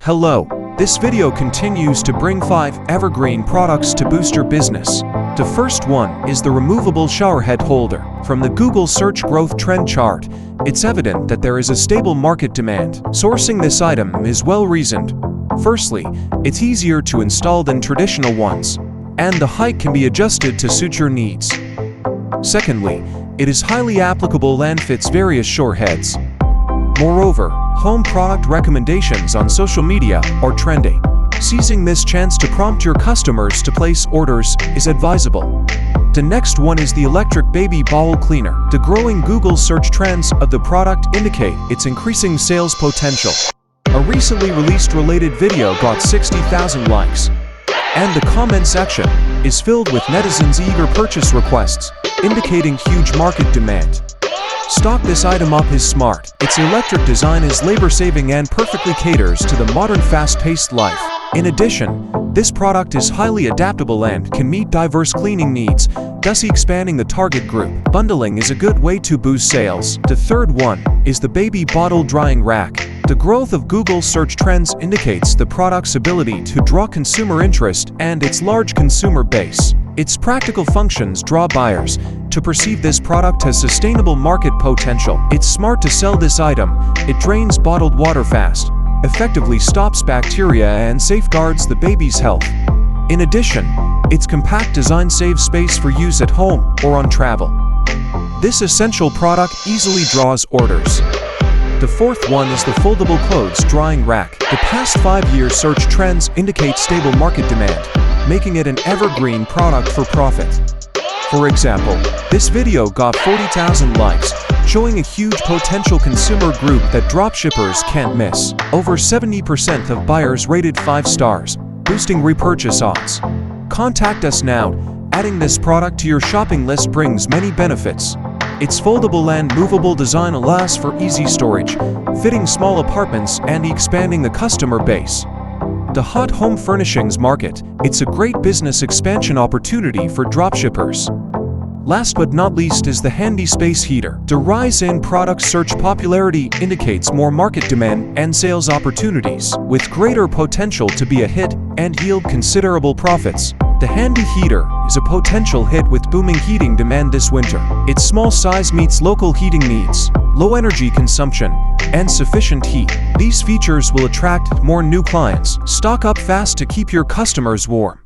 Hello, this video continues to bring 5 evergreen products to boost your business. The first one is the removable showerhead holder. From the Google search growth trend chart, it's evident that there is a stable market demand. Sourcing this item is well reasoned. Firstly, it's easier to install than traditional ones, and the height can be adjusted to suit your needs. Secondly, it is highly applicable and fits various showerheads. Moreover, home product recommendations on social media are trending. Seizing this chance to prompt your customers to place orders is advisable. The next one is the electric baby bottle cleaner. The growing Google search trends of the product indicate its increasing sales potential. A recently released related video got 60,000 likes, and the comment section is filled with netizens' eager purchase requests, indicating huge market demand. Stock this item up is smart. Its electric design is labor-saving and perfectly caters to the modern fast-paced life. In addition, this product is highly adaptable and can meet diverse cleaning needs, thus expanding the target group. Bundling is a good way to boost sales. The third one is the baby bottle drying rack. The growth of Google search trends indicates the product's ability to draw consumer interest and its large consumer base. Its practical functions draw buyers to perceive this product has sustainable market potential. It's smart to sell this item. It drains bottled water fast, effectively stops bacteria and safeguards the baby's health. In addition, its compact design saves space for use at home or on travel. This essential product easily draws orders. The fourth one is the foldable clothes drying rack. The past 5 years search trends indicate stable market demand, making it an evergreen product for profit. For example, this video got 40,000 likes, showing a huge potential consumer group that dropshippers can't miss. Over 70% of buyers rated 5 stars, boosting repurchase odds. Contact us now. Adding this product to your shopping list brings many benefits. Its foldable and movable design allows for easy storage, fitting small apartments and expanding the customer base. The hot home furnishings market, it's a great business expansion opportunity for dropshippers. Last but not least is the handy space heater. The rise in product search popularity indicates more market demand and sales opportunities, with greater potential to be a hit and yield considerable profits. The handy heater is a potential hit with booming heating demand this winter. Its small size meets local heating needs, low energy consumption, and sufficient heat. These features will attract more new clients. Stock up fast to keep your customers warm.